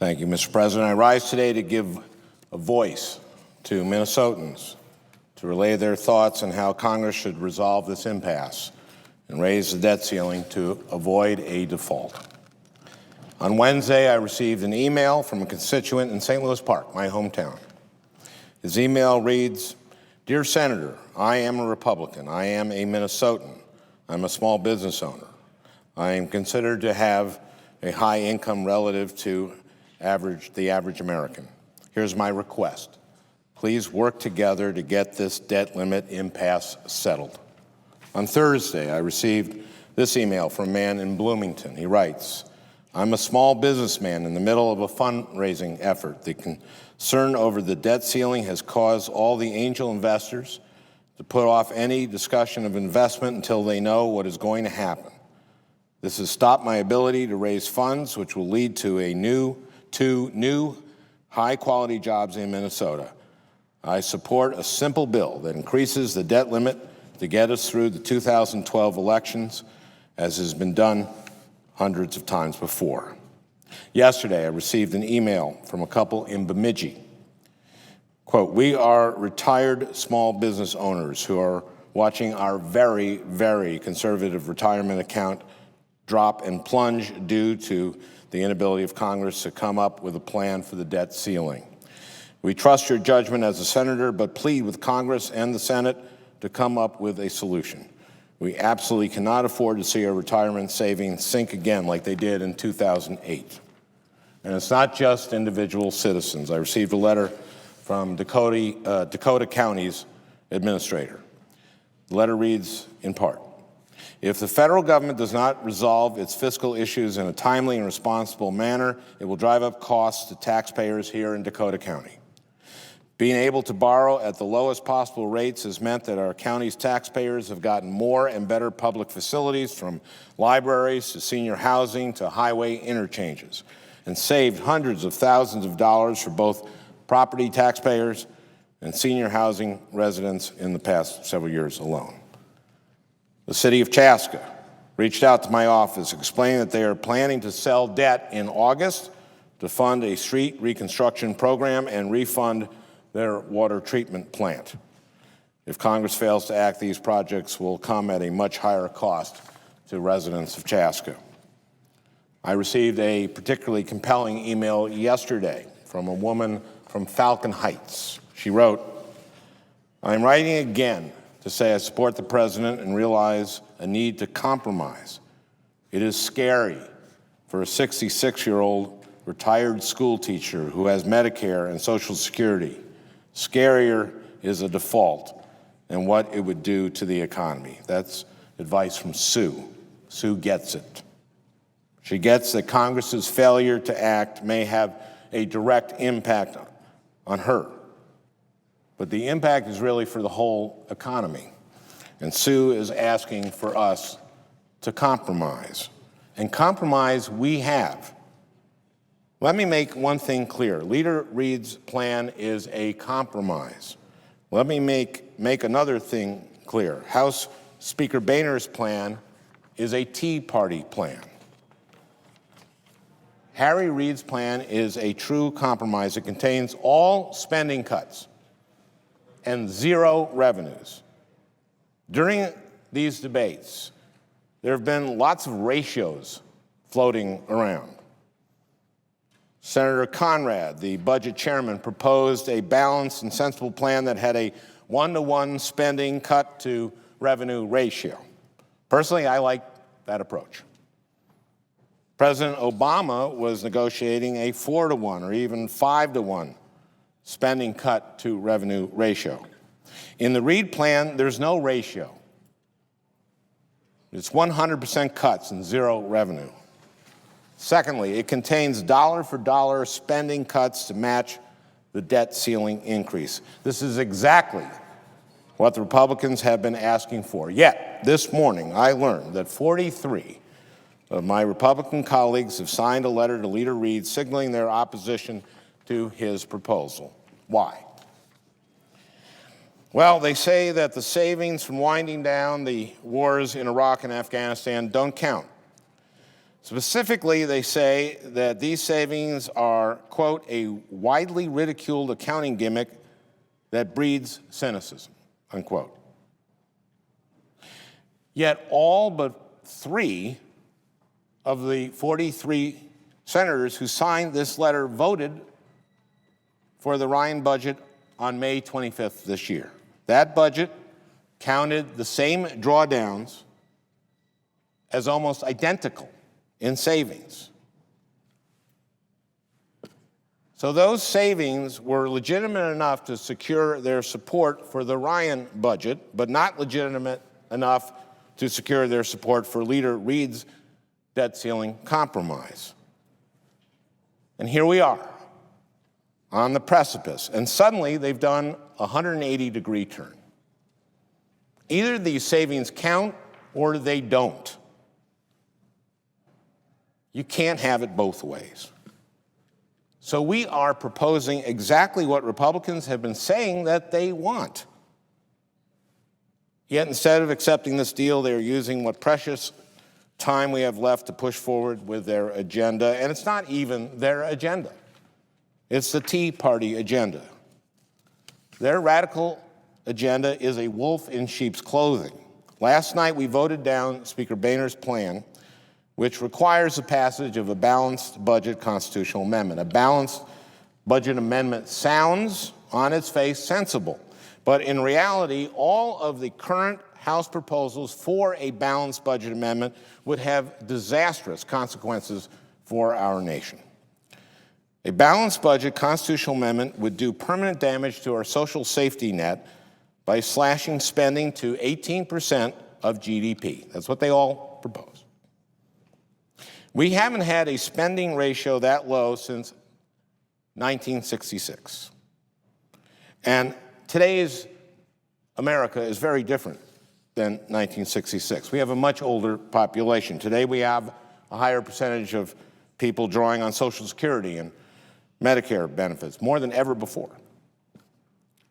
Thank you, Mr. President. I rise today to give a voice to Minnesotans to relay their thoughts on how Congress should resolve this impasse and raise the debt ceiling to avoid a default. On Wednesday, I received an email from a constituent in St. Louis Park, my hometown. His email reads, "Dear Senator, I am a Republican. I am a Minnesotan. I'm a small business owner. I am considered to have a high income relative to the average American. Here's my request. Please work together to get this debt limit impasse settled." On Thursday, I received this email from a man in Bloomington. He writes, "I'm a small businessman in the middle of a fundraising effort. The concern over the debt ceiling has caused all the angel investors to put off any discussion of investment until they know what is going to happen. This has stopped my ability to raise funds, which will lead to two new high-quality jobs in Minnesota. I support a simple bill that increases the debt limit to get us through the 2012 elections, as has been done hundreds of times before." Yesterday, I received an email from a couple in Bemidji. Quote, "We are retired small business owners who are watching our very, very conservative retirement account drop and plunge due to the inability of Congress to come up with a plan for the debt ceiling. We trust your judgment as a senator, but plead with Congress and the Senate to come up with a solution. We absolutely cannot afford to see our retirement savings sink again like they did in 2008. And it's not just individual citizens. I received a letter from Dakota County's administrator. The letter reads in part, "If the federal government does not resolve its fiscal issues in a timely and responsible manner, it will drive up costs to taxpayers here in Dakota County. Being able to borrow at the lowest possible rates has meant that our county's taxpayers have gotten more and better public facilities, from libraries to senior housing to highway interchanges, and saved hundreds of thousands of dollars for both property taxpayers and senior housing residents in the past several years alone." The city of Chaska reached out to my office explaining that they are planning to sell debt in August to fund a street reconstruction program and refund their water treatment plant. If Congress fails to act, these projects will come at a much higher cost to residents of Chaska. I received a particularly compelling email yesterday from a woman from Falcon Heights. She wrote, "I'm writing again to say I support the president and realize a need to compromise. It is scary for a 66-year-old retired school teacher who has Medicare and Social Security. Scarier is a default and what it would do to the economy." That's advice from Sue. Sue gets it. She gets that Congress's failure to act may have a direct impact on her. But the impact is really for the whole economy. And Sue is asking for us to compromise. And compromise we have. Let me make one thing clear. Leader Reid's plan is a compromise. Let me make another thing clear. House Speaker Boehner's plan is a Tea Party plan. Harry Reid's plan is a true compromise. It contains all spending cuts and zero revenues. During these debates, there have been lots of ratios floating around. Senator Conrad, the budget chairman, proposed a balanced and sensible plan that had a 1-to-1 spending cut to revenue ratio. Personally, I like that approach. President Obama was negotiating a 4-to-1 or even 5-to-1 spending cut to revenue ratio. In the Reid plan, there's no ratio. It's 100% cuts and zero revenue. Secondly, it contains dollar-for-dollar spending cuts to match the debt ceiling increase. This is exactly what the Republicans have been asking for. Yet, this morning, I learned that 43 of my Republican colleagues have signed a letter to Leader Reid signaling their opposition to his proposal. Why? Well, they say that the savings from winding down the wars in Iraq and Afghanistan don't count Specifically, they say that these savings are, quote, a widely ridiculed accounting gimmick that breeds cynicism, unquote. Yet all but 3 of the 43 senators who signed this letter voted for the Ryan budget on May 25th this year. That budget counted the same drawdowns as almost identical in savings. So those savings were legitimate enough to secure their support for the Ryan budget, but not legitimate enough to secure their support for Leader Reid's debt ceiling compromise. And here we are on the precipice, and suddenly they've done a 180-degree turn. Either these savings count or they don't. You can't have it both ways. So we are proposing exactly what Republicans have been saying that they want. Yet instead of accepting this deal, they are using what precious time we have left to push forward with their agenda. And it's not even their agenda. It's the Tea Party agenda. Their radical agenda is a wolf in sheep's clothing. Last night we voted down Speaker Boehner's plan, which requires the passage of a balanced budget constitutional amendment. A balanced budget amendment sounds, on its face, sensible. But in reality, all of the current House proposals for a balanced budget amendment would have disastrous consequences for our nation. A balanced budget constitutional amendment would do permanent damage to our social safety net by slashing spending to 18% of GDP. That's what they all propose. We haven't had a spending ratio that low since 1966. And today's America is very different than 1966. We have a much older population. Today we have a higher percentage of people drawing on Social Security and Medicare benefits, more than ever before.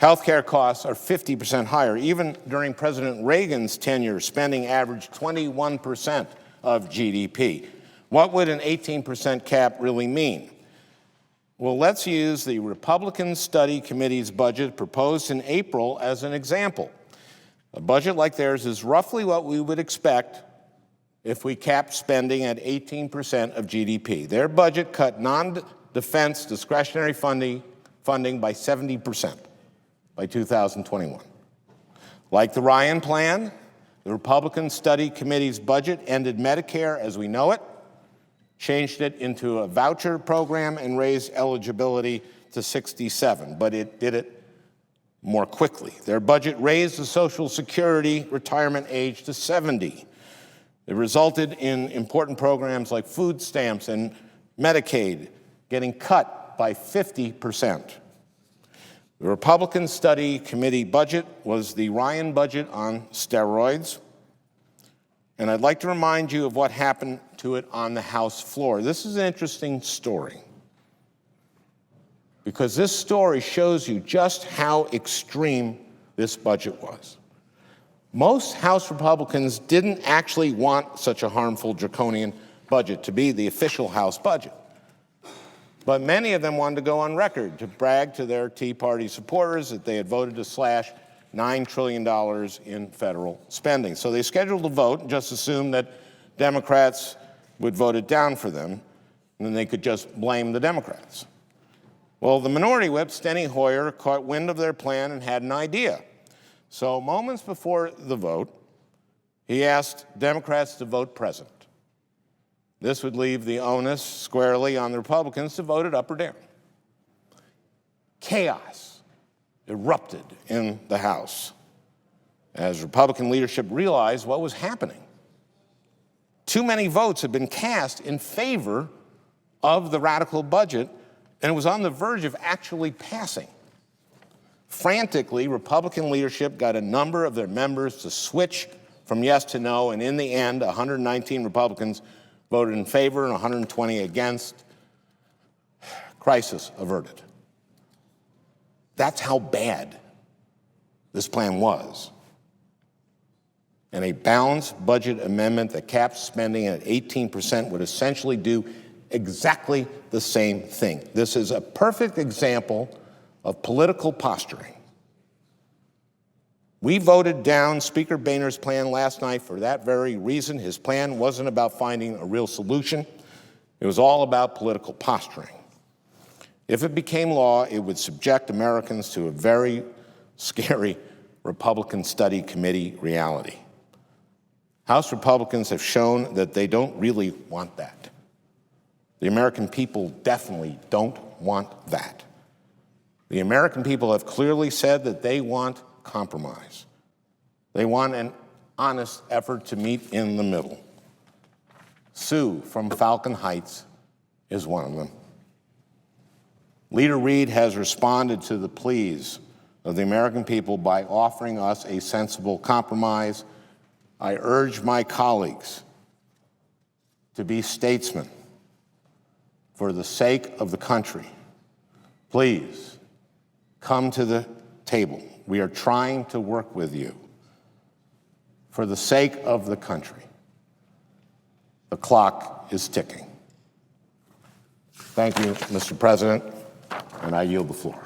Healthcare costs are 50% higher. Even during President Reagan's tenure, spending averaged 21% of GDP. What would an 18% cap really mean? Well, let's use the Republican Study Committee's budget proposed in April as an example. A budget like theirs is roughly what we would expect if we capped spending at 18% of GDP. Their budget cut non-defense discretionary funding by 70% by 2021. Like the Ryan plan, the Republican Study Committee's budget ended Medicare as we know it, changed it into a voucher program, and raised eligibility to 67, but it did it more quickly. Their budget raised the Social Security retirement age to 70. It resulted in important programs like food stamps and Medicaid getting cut by 50%. The Republican Study Committee budget was the Ryan budget on steroids. And I'd like to remind you of what happened to it on the House floor. This is an interesting story, because this story shows you just how extreme this budget was. Most House Republicans didn't actually want such a harmful, draconian budget to be the official House budget. But many of them wanted to go on record to brag to their Tea Party supporters that they had voted to slash $9 trillion in federal spending. So they scheduled a vote and just assumed that Democrats would vote it down for them, and then they could just blame the Democrats. Well, the minority whip, Steny Hoyer, caught wind of their plan and had an idea. So moments before the vote, he asked Democrats to vote present. This would leave the onus squarely on the Republicans to vote it up or down. Chaos erupted in the House as Republican leadership realized what was happening. Too many votes had been cast in favor of the radical budget, and it was on the verge of actually passing. Frantically, Republican leadership got a number of their members to switch from yes to no, and in the end, 119 Republicans voted in favor and 120 against. Crisis averted. That's how bad this plan was. and a balanced budget amendment that caps spending at 18% would essentially do exactly the same thing. This is a perfect example of political posturing. We voted down Speaker Boehner's plan last night for that very reason. His plan wasn't about finding a real solution. It was all about political posturing. If it became law, it would subject Americans to a very scary Republican Study Committee reality. House Republicans have shown that they don't really want that. The American people definitely don't want that. The American people have clearly said that they want compromise. They want an honest effort to meet in the middle. Sue from Falcon Heights is one of them. Leader Reid has responded to the pleas of the American people by offering us a sensible compromise. I urge my colleagues to be statesmen for the sake of the country. Please come to the table. We are trying to work with you for the sake of the country. The clock is ticking. Thank you, Mr. President, and I yield the floor.